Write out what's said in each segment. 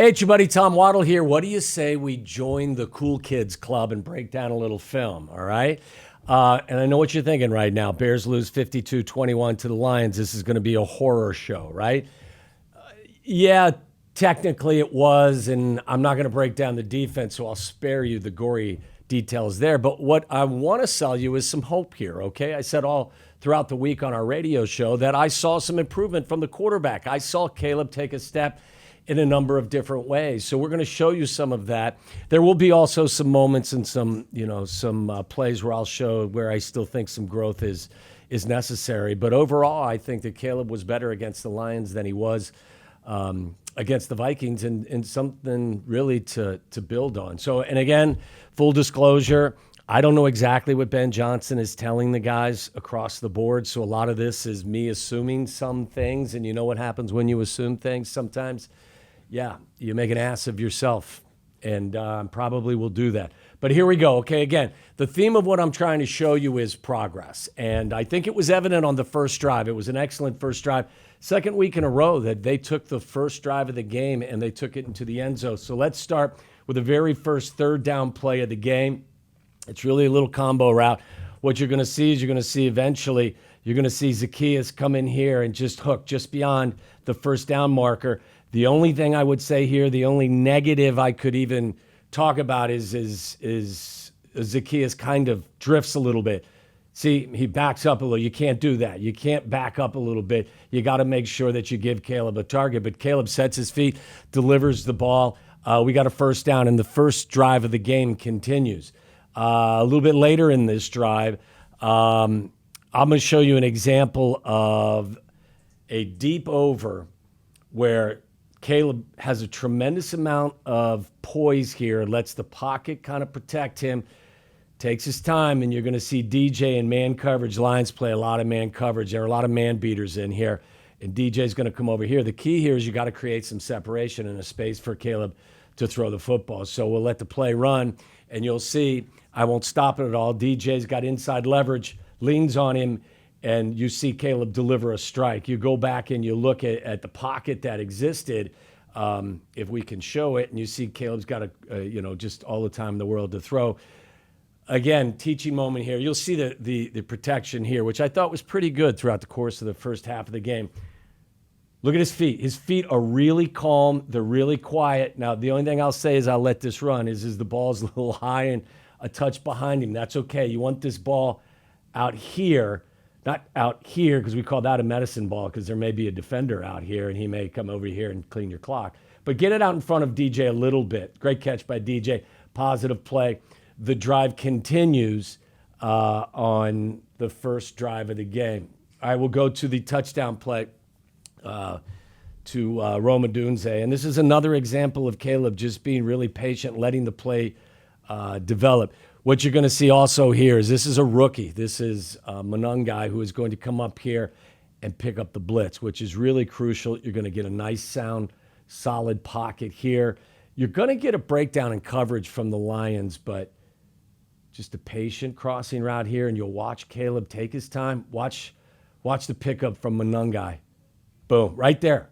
Hey, it's your buddy Tom Waddle here. What do you say we join the cool kids club and break down a little film, all right? And I know what you're thinking right now. Bears lose 52-21 to the Lions. This is going to be a horror show, right? Yeah, technically it was, and I'm not going to break down the defense, so I'll spare you the gory details there. But what I want to sell you is some hope here, okay? I said all throughout the week on our radio show that I saw some improvement from the quarterback. I saw Caleb take a step in a number of different ways. So we're going to show you some of that. There will be also some moments and some plays where I'll show where I still think some growth is necessary. But overall, I think that Caleb was better against the Lions than he was against the Vikings, and something really to build on. So, and again, full disclosure, I don't know exactly what Ben Johnson is telling the guys across the board. So a lot of this is me assuming some things, and you know what happens when you assume things sometimes? Yeah, you make an ass of yourself, and probably will do that. But here we go. Okay, again, the theme of what I'm trying to show you is progress. And I think it was evident on the first drive. It was an excellent first drive. Second week in a row that they took the first drive of the game and they took it into the end zone. So let's start with the very first third down play of the game. It's really a little combo route. What you're going to see is eventually you're going to see Zacchaeus come in here and just hook just beyond the first down marker. The only thing I would say here, the only negative I could even talk about is Zacchaeus kind of drifts a little bit. See, he backs up a little. You can't do that. You can't back up a little bit. You got to make sure that you give Caleb a target. But Caleb sets his feet, delivers the ball. We got a first down, and the first drive of the game continues. A little bit later in this drive, I'm going to show you an example of a deep over where Caleb has a tremendous amount of poise here, lets the pocket kind of protect him, takes his time, and you're going to see DJ in man coverage. Lions play a lot of man coverage. There are a lot of man beaters in here, and DJ's going to come over here. The key here is you got to create some separation and a space for Caleb to throw the football. So we'll let the play run, and you'll see I won't stop it at all. DJ's got inside leverage, leans on him, and you see Caleb deliver a strike. You go back and you look at the pocket that existed, if we can show it, and you see Caleb's got just all the time in the world to throw. Again, teaching moment here. You'll see the protection here, which I thought was pretty good throughout the course of the first half of the game. Look at his feet. His feet are really calm. They're really quiet. Now, the only thing I'll say is I'll let this run is the ball's a little high and a touch behind him. That's okay. You want this ball out here, not out here because we call that a medicine ball because there may be a defender out here and he may come over here and clean your clock. But get it out in front of DJ a little bit. Great catch by DJ. Positive play. The drive continues on the first drive of the game. I will go to the touchdown play to Rome Odunze. And this is another example of Caleb just being really patient, letting the play develop. What you're going to see also here is this is a rookie. This is Monungai who is going to come up here and pick up the blitz, which is really crucial. You're going to get a nice, sound, solid pocket here. You're going to get a breakdown in coverage from the Lions, but just a patient crossing route here, and you'll watch Caleb take his time. Watch the pickup from Monungai. Boom, right there.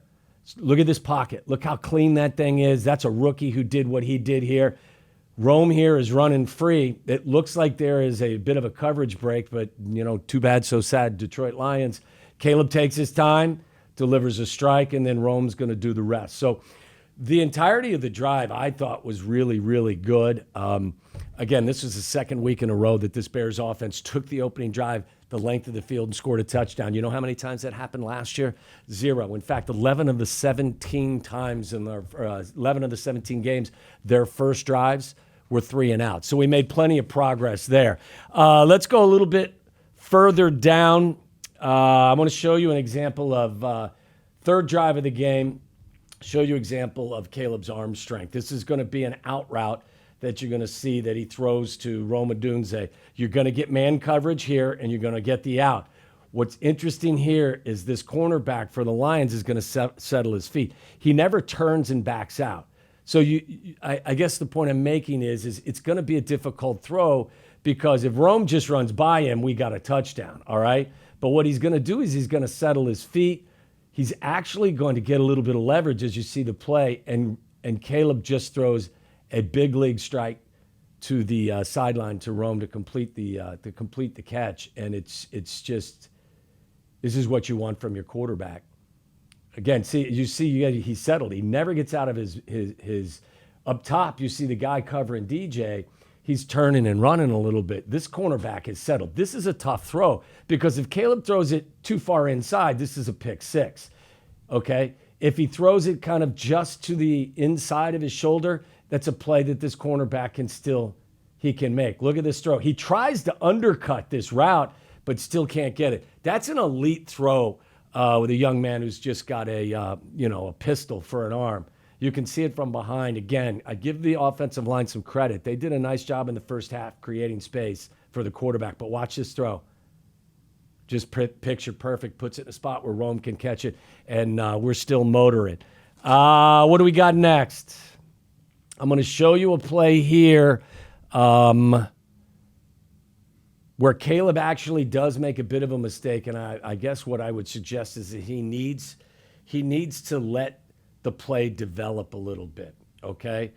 Look at this pocket. Look how clean that thing is. That's a rookie who did what he did here. Rome here is running free. It looks like there is a bit of a coverage break, but, too bad, so sad, Detroit Lions. Caleb takes his time, delivers a strike, and then Rome's going to do the rest. So the entirety of the drive I thought was really, really good. Again, this was the second week in a row that this Bears offense took the opening drive the length of the field and scored a touchdown. You know how many times that happened last year? 0. In fact, 11 of the 17 times in their 11 of the 17 games, their first drives were 3 and out. So we made plenty of progress there. Let's go a little bit further down. I want to show you an example of third drive of the game. Show you an example of Caleb's arm strength. This is going to be an out route that you're going to see that he throws to Rome Odunze. You're going to get man coverage here, and you're going to get the out. What's interesting here is this cornerback for the Lions is going to settle his feet. He never turns and backs out. So I guess the point I'm making is it's going to be a difficult throw because if Rome just runs by him, we got a touchdown, all right? But what he's going to do is he's going to settle his feet. He's actually going to get a little bit of leverage as you see the play, and and Caleb just throws a big league strike to the sideline to Rome to complete the catch, and it's just, this is what you want from your quarterback. Again, he's settled. He never gets out of his up top. You see the guy covering DJ. He's turning and running a little bit. This cornerback is settled. This is a tough throw because if Caleb throws it too far inside, this is a pick six. Okay? If he throws it kind of just to the inside of his shoulder, that's a play that this cornerback he can make. Look at this throw. He tries to undercut this route, but still can't get it. That's an elite throw with a young man who's just got a pistol for an arm. You can see it from behind. Again, I give the offensive line some credit. They did a nice job in the first half creating space for the quarterback, but watch this throw. Just picture perfect, puts it in a spot where Rome can catch it, and we're still motoring. What do we got next? I'm going to show you a play here where Caleb actually does make a bit of a mistake, and I guess what I would suggest is that he needs to let the play develop a little bit, okay?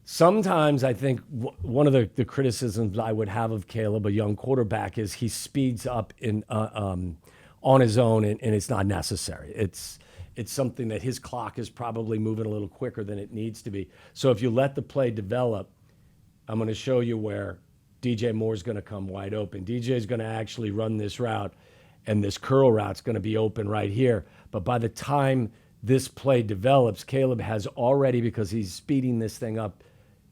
Sometimes I think one of the criticisms I would have of Caleb, a young quarterback, is he speeds up on his own, and it's not necessary. It's something that his clock is probably moving a little quicker than it needs to be. So if you let the play develop, I'm going to show you where DJ Moore's going to come wide open. DJ is going to actually run this route, and this curl route's going to be open right here. But by the time this play develops, Caleb has already, because he's speeding this thing up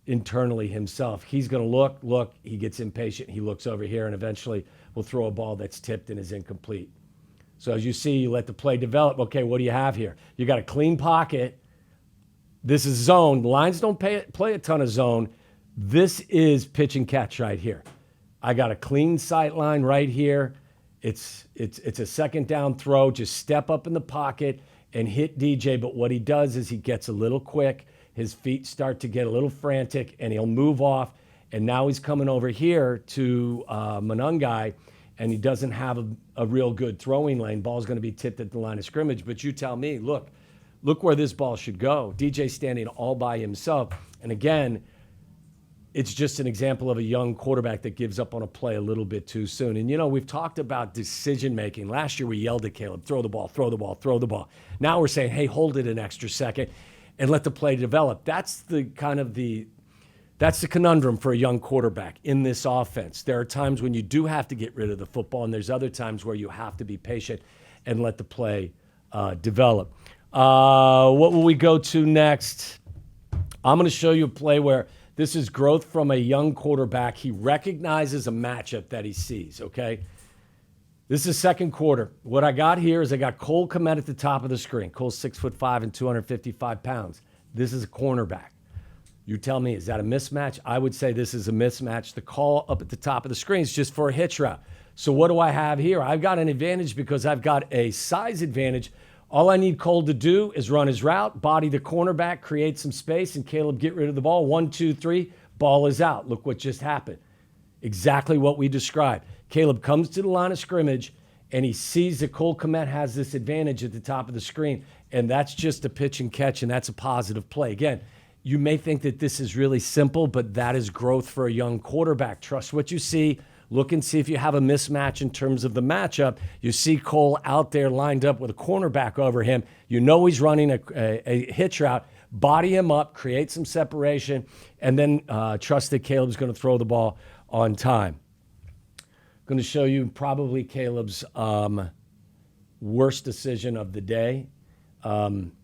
internally himself, he's going to look, he gets impatient, he looks over here, and eventually will throw a ball that's tipped and is incomplete. So as you see, you let the play develop. Okay, what do you have here? You got a clean pocket. This is zone. The Lions don't play a ton of zone. This is pitch and catch right here. I got a clean sight line right here. It's a second down throw. Just step up in the pocket and hit DJ. But what he does is he gets a little quick. His feet start to get a little frantic, and he'll move off. And now he's coming over here to Monungai, and he doesn't have a real good throwing lane. Ball's going to be tipped at the line of scrimmage. But you tell me, look where this ball should go. DJ's standing all by himself. And again, it's just an example of a young quarterback that gives up on a play a little bit too soon. And, we've talked about decision-making. Last year we yelled at Caleb, throw the ball, throw the ball, throw the ball. Now we're saying, hey, hold it an extra second and let the play develop. That's the conundrum for a young quarterback in this offense. There are times when you do have to get rid of the football, and there's other times where you have to be patient and let the play develop. What will we go to next? I'm going to show you a play where this is growth from a young quarterback. He recognizes a matchup that he sees, okay? This is second quarter. What I got here is I got Cole Kmet at the top of the screen. Cole's 6'5" and 255 pounds. This is a cornerback. You tell me, is that a mismatch? I would say this is a mismatch. The call up at the top of the screen is just for a hitch route. So what do I have here? I've got an advantage because I've got a size advantage. All I need Cole to do is run his route, body the cornerback, create some space, and Caleb get rid of the ball. 1, 2, 3, ball is out. Look what just happened. Exactly what we described. Caleb comes to the line of scrimmage, and he sees that Cole Kmet has this advantage at the top of the screen, and that's just a pitch and catch, and that's a positive play. Again, you may think that this is really simple, but that is growth for a young quarterback. Trust what you see. Look and see if you have a mismatch in terms of the matchup. You see Cole out there lined up with a cornerback over him. You know he's running a hitch route. Body him up, create some separation, and then trust that Caleb's going to throw the ball on time. I'm going to show you probably Caleb's worst decision of the day.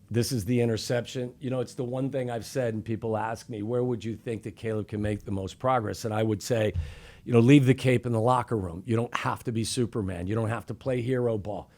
This is the interception. It's the one thing I've said, and people ask me, where would you think that Caleb can make the most progress? And I would say, leave the cape in the locker room. You don't have to be Superman. You don't have to play hero ball.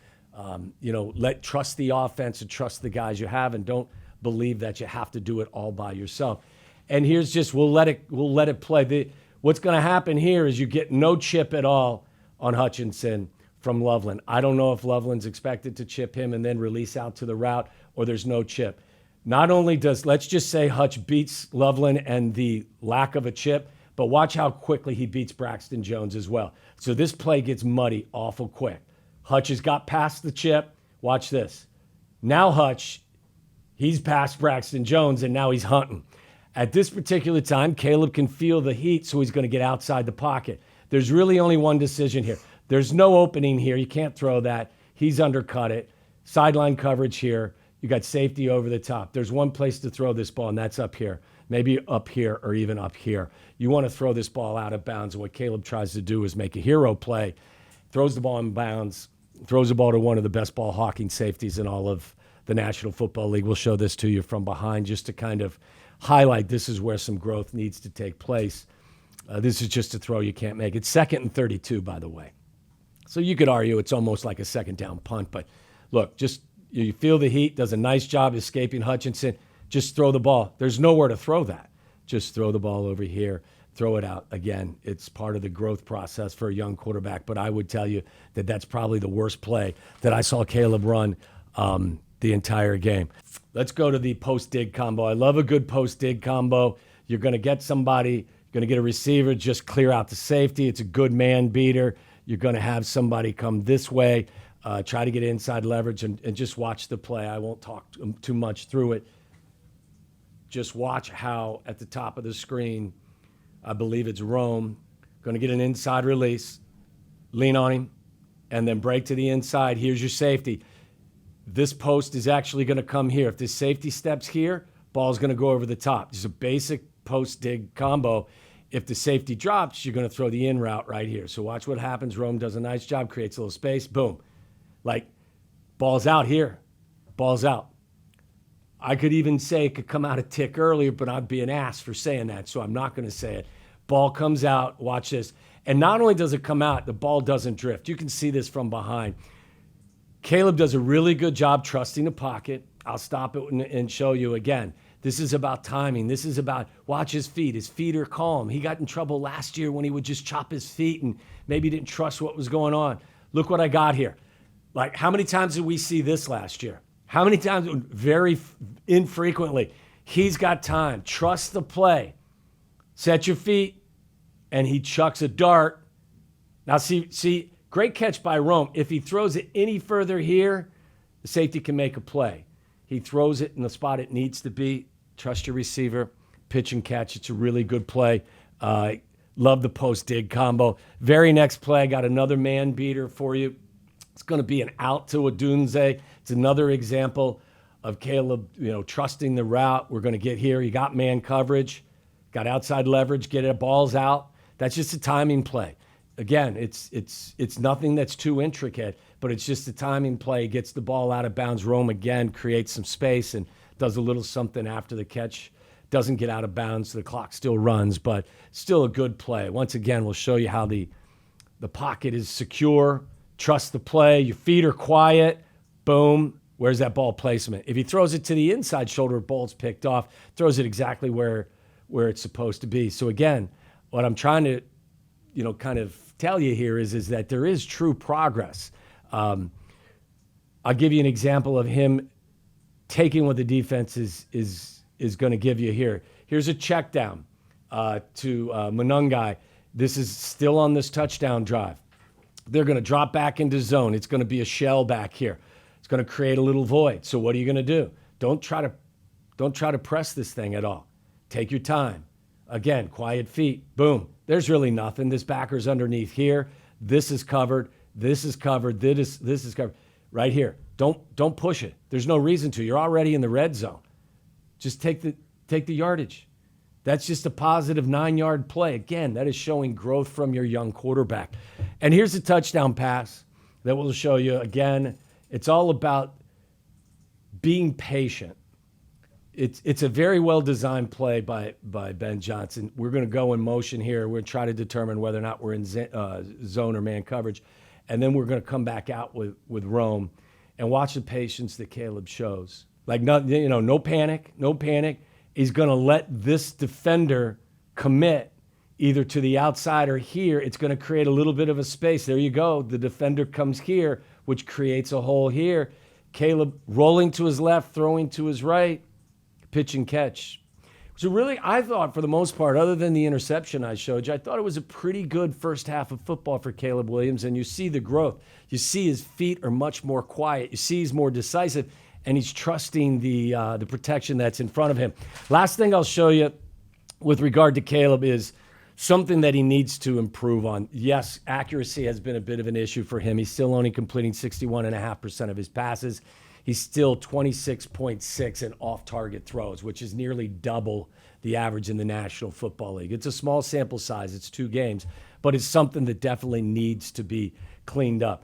Trust the offense and trust the guys you have, and don't believe that you have to do it all by yourself. And here's just, we'll let it play. What's going to happen here is you get no chip at all on Hutchinson from Loveland. I don't know if Loveland's expected to chip him and then release out to the route, or there's no chip. Not only let's just say Hutch beats Loveland and the lack of a chip, but watch how quickly he beats Braxton Jones as well. So this play gets muddy awful quick. Hutch has got past the chip. Watch this. Now Hutch He's past Braxton Jones, and now he's hunting. At this particular time, Caleb can feel the heat, so he's going to get outside the pocket. There's really only one decision here. There's no opening here. You can't throw that. He's undercut it. Sideline coverage here. You got safety over the top. There's one place to throw this ball, and that's up here. Maybe up here or even up here. You want to throw this ball out of bounds, and what Caleb tries to do is make a hero play, throws the ball in bounds, throws the ball to one of the best ball hawking safeties in all of the National Football League. We'll show this to you from behind just to kind of highlight this is where some growth needs to take place. This is just a throw you can't make. It's 2nd and 32, by the way. So you could argue it's almost like a second down punt, but look, just you feel the heat, does a nice job escaping Hutchinson. Just throw the ball. There's nowhere to throw that. Just throw the ball over here, throw it out. Again, it's part of the growth process for a young quarterback, but I would tell you that that's probably the worst play that I saw Caleb run the entire game. Let's go to the post-dig combo. I love a good post-dig combo. You're going to get somebody, you're going to get a receiver, just clear out the safety. It's a good man beater. You're going to have somebody come this way, try to get inside leverage, and just watch the play. I won't talk too much through it. Just watch how at the top of the screen, I believe it's Rome, going to get an inside release, lean on him, and then break to the inside. Here's your safety. This post is actually going to come here. If this safety steps here, ball's going to go over the top. It's a basic post-dig combo. If the safety drops, you're going to throw the in route right here. So watch what happens. Rome does a nice job, creates a little space. Boom. Like, ball's out here. Ball's out. I could even say it could come out a tick earlier, but I'd be an ass for saying that, so I'm not going to say it. Ball comes out. Watch this. And not only does it come out, the ball doesn't drift. You can see this from behind. Caleb does a really good job trusting the pocket. I'll stop it and show you again. This is about timing. This is about watch his feet. His feet are calm. He got in trouble last year when he would just chop his feet and maybe didn't trust what was going on. Look what I got here. Like, how many times did we see this last year? How many times? Very infrequently. He's got time. Trust the play. Set your feet, and he chucks a dart. Now, see, great catch by Rome. If he throws it any further here, the safety can make a play. He throws it in the spot it needs to be. Trust your receiver. Pitch and catch. It's a really good play. Love the post-dig combo. Very next play, got another man beater for you. It's going to be an out to Odunze. It's another example of Caleb, trusting the route. We're going to get here. You got man coverage, got outside leverage, get it, balls out. That's just a timing play. Again, it's nothing that's too intricate, but it's just a timing play. Gets the ball out of bounds. Rome again creates some space and does a little something after the catch. Doesn't get out of bounds. The clock still runs, but still a good play. Once again, we'll show you how the pocket is secure. Trust the play. Your feet are quiet. Boom. Where's that ball placement? If he throws it to the inside shoulder, ball's picked off. Throws it exactly where it's supposed to be. So again, what I'm trying to, kind of tell you here is that there is true progress. I'll give you an example of him taking what the defense is going to give you here. Here's a check down to Monungai. This is still on this touchdown drive. They're going to drop back into zone. It's going to be a shell back here. It's going to create a little void. So what are you going to do? Don't try to press this thing at all. Take your time. Again, quiet feet. Boom. There's really nothing. This backer's underneath here. This is covered. This is covered. This is covered. Right here. Don't push it. There's no reason to. You're already in the red zone. Just take the yardage. That's just a positive 9-yard play. Again, that is showing growth from your young quarterback. And here's a touchdown pass that will show you. Again, it's all about being patient. It's a very well-designed play by Ben Johnson. We're going to go in motion here. We're going to try to determine whether or not we're in zone or man coverage. And then we're going to come back out with Rome and watch the patience that Caleb shows. Like, no panic, no panic. He's going to let this defender commit either to the outside or here. It's going to create a little bit of a space. There you go. The defender comes here, which creates a hole here. Caleb rolling to his left, throwing to his right, pitch and catch. So really, I thought for the most part, other than the interception I showed you, I thought it was a pretty good first half of football for Caleb Williams, and you see the growth. You see his feet are much more quiet. You see he's more decisive. and he's trusting the protection that's in front of him. Last thing I'll show you with regard to Caleb is something that he needs to improve on. Yes, accuracy has been a bit of an issue for him. He's still only completing 61.5% of his passes. He's still 26.6 in off-target throws, which is nearly double the average in the National Football League. It's a small sample size. It's 2 games, but it's something that definitely needs to be cleaned up.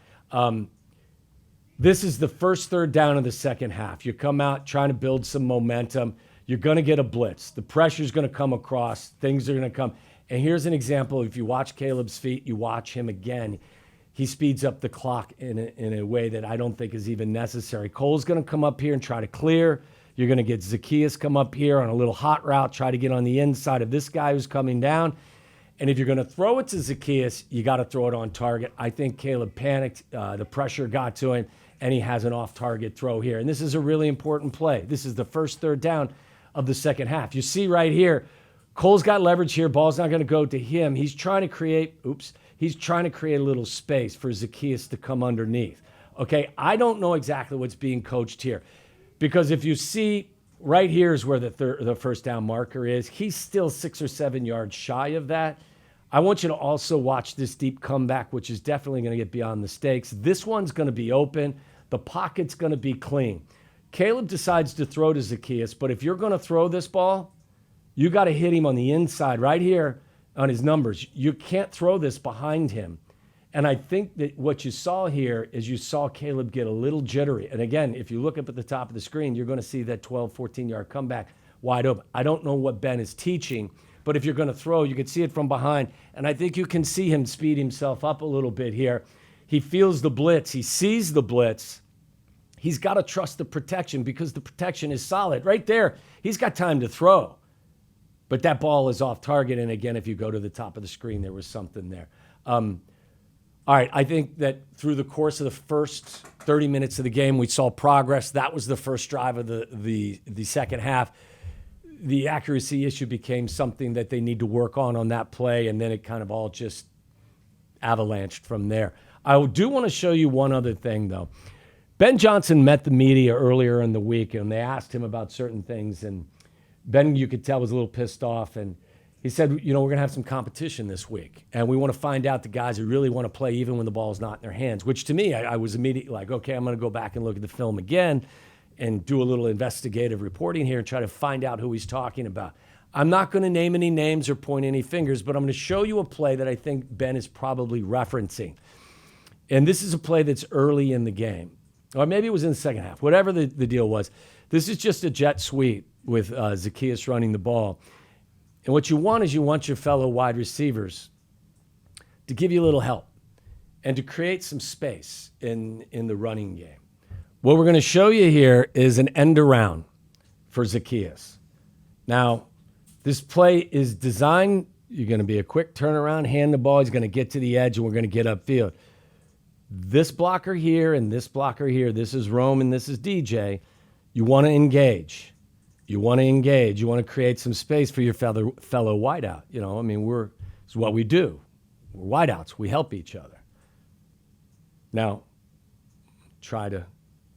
This is the first third down of the second half. You come out trying to build some momentum. You're going to get a blitz. The pressure's going to come across. Things are going to come. And here's an example. If you watch Caleb's feet, you watch him again, he speeds up the clock in a way that I don't think is even necessary. Cole's going to come up here and try to clear. You're going to get Zacchaeus come up here on a little hot route, try to get on the inside of this guy who's coming down. And if you're going to throw it to Zacchaeus, you got to throw it on target. I think Caleb panicked. The pressure got to him, and he has an off-target throw here. And this is a really important play. This is the first third down of the second half. You see right here, Cole's got leverage here. Ball's not going to go to him. He's trying to create a little space for Zacchaeus to come underneath. Okay, I don't know exactly what's being coached here, because if you see right here is where the first down marker is. He's still 6 or 7 yards shy of that. I want you to also watch this deep comeback, which is definitely going to get beyond the stakes. This one's going to be open. The pocket's going to be clean. Caleb decides to throw to Zacchaeus, but if you're going to throw this ball, you got to hit him on the inside right here on his numbers. You can't throw this behind him. And I think that what you saw here is you saw Caleb get a little jittery. And again, if you look up at the top of the screen, you're going to see that 12, 14-yard comeback wide open. I don't know what Ben is teaching, but if you're going to throw, you can see it from behind. And I think you can see him speed himself up a little bit here. He feels the blitz. He sees the blitz. He's got to trust the protection because the protection is solid. Right there, he's got time to throw. But that ball is off target. And again, if you go to the top of the screen, there was something there. All right, I think that through the course of the first 30 minutes of the game, we saw progress. That was the first drive of the second half. The accuracy issue became something that they need to work on that play, and then it kind of all just avalanched from there. I do want to show you one other thing, though. Ben Johnson met the media earlier in the week, and they asked him about certain things, and Ben, you could tell, was a little pissed off, and he said, we're going to have some competition this week, and we want to find out the guys who really want to play even when the ball's not in their hands, which to me, I was immediately like, okay, I'm going to go back and look at the film again and do a little investigative reporting here and try to find out who he's talking about. I'm not going to name any names or point any fingers, but I'm going to show you a play that I think Ben is probably referencing. And this is a play that's early in the game, or maybe it was in the second half, whatever the deal was. This is just a jet sweep with Zacchaeus running the ball. And what you want is you want your fellow wide receivers to give you a little help and to create some space in the running game. What we're going to show you here is an end around for Zacchaeus. Now, this play is designed, you're going to be a quick turnaround, hand the ball, he's going to get to the edge, and we're going to get upfield. This blocker here and this blocker here, this is Rome and this is DJ. You want to engage. You want to engage. You want to create some space for your fellow wideout. It's what we do. We're wideouts. We help each other. Now, try to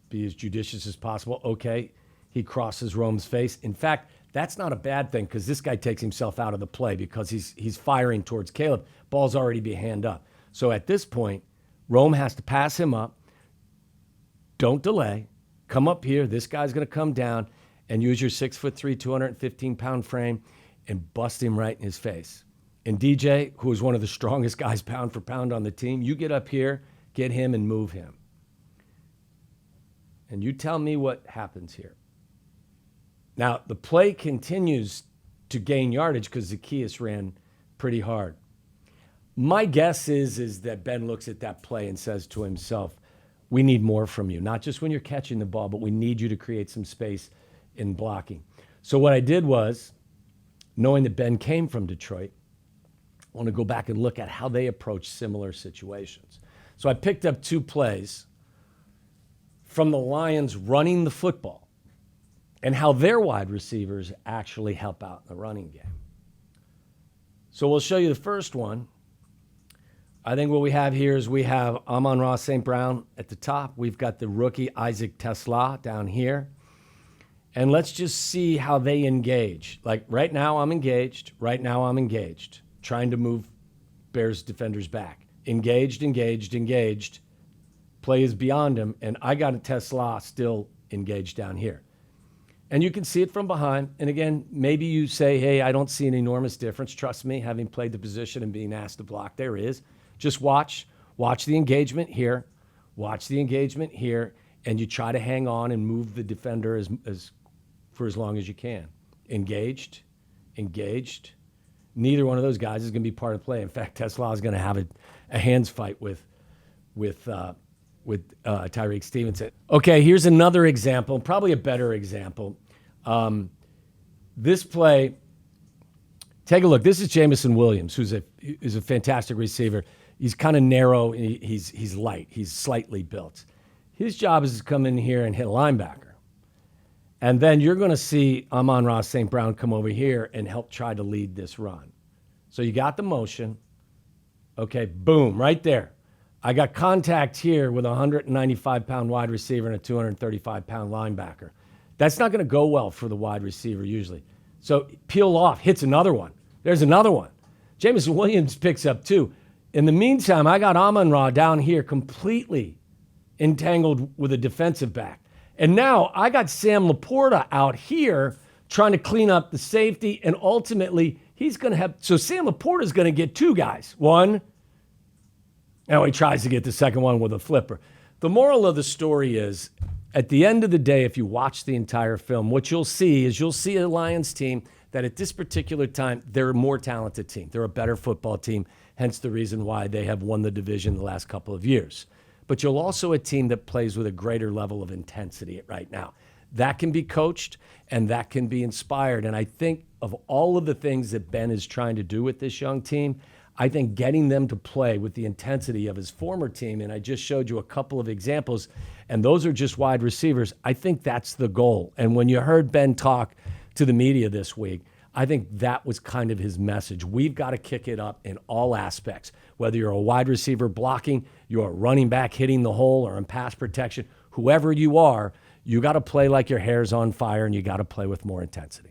be as judicious as possible. Okay, he crosses Rome's face. In fact, that's not a bad thing because this guy takes himself out of the play because he's firing towards Caleb. Ball's already be hand up. So at this point, Rome has to pass him up. Don't delay. Come up here. This guy's going to come down and use your 6'3", 215-pound frame and bust him right in his face. And DJ, who is one of the strongest guys pound for pound on the team, you get up here, get him, and move him. And you tell me what happens here. Now, the play continues to gain yardage because Zacchaeus ran pretty hard. My guess is that Ben looks at that play and says to himself, we need more from you, not just when you're catching the ball, but we need you to create some space in blocking. So what I did was, knowing that Ben came from Detroit, I want to go back and look at how they approach similar situations. So I picked up 2 plays from the Lions running the football and how their wide receivers actually help out in the running game. So we'll show you the first one I think what we have here is we have Amon-Ra St. Brown at the top. We've got the rookie Isaac Tesla down here. And let's just see how they engage. Like right now, I'm engaged. Right now, I'm engaged. Trying to move Bears defenders back. Engaged, engaged, engaged. Play is beyond him. And I got a Tesla still engaged down here. And you can see it from behind. And again, maybe you say, hey, I don't see an enormous difference. Trust me, having played the position and being asked to block, there is. Just watch the engagement here. Watch the engagement here. And you try to hang on and move the defender for as long as you can. Engaged, engaged. Neither one of those guys is going to be part of the play. In fact, Tesla is going to have a hands fight with Tyreek Stevenson. Okay, here's another example, probably a better example. This play, take a look. This is Jamison Williams, who's a fantastic receiver. He's kind of narrow. He's light. He's slightly built. His job is to come in here and hit a linebacker. And then you're going to see Amon-Ra St. Brown come over here and help try to lead this run. So you got the motion. Okay, boom, right there. I got contact here with a 195-pound wide receiver and a 235-pound linebacker. That's not going to go well for the wide receiver usually. So peel off, hits another one. There's another one. Jamison Williams picks up two. In the meantime, I got Amon-Ra down here completely entangled with a defensive back. And now I got Sam Laporta out here trying to clean up the safety, and ultimately he's going to have – so Sam Laporta is going to get two guys. One – now he tries to get the second one with a flipper. The moral of the story is, at the end of the day, if you watch the entire film, what you'll see is a Lions team that at this particular time, they're a more talented team. They're a better football team, hence the reason why they have won the division the last couple of years. But you'll also a team that plays with a greater level of intensity right now. That can be coached and that can be inspired. And I think of all of the things that Ben is trying to do with this young team, I think getting them to play with the intensity of his former team, and I just showed you a couple of examples, and those are just wide receivers, I think that's the goal. And when you heard Ben talk to the media this week, I think that was kind of his message. We've got to kick it up in all aspects, whether you're a wide receiver blocking, you're a running back hitting the hole, or in pass protection, whoever you are, you got to play like your hair's on fire, and you got to play with more intensity.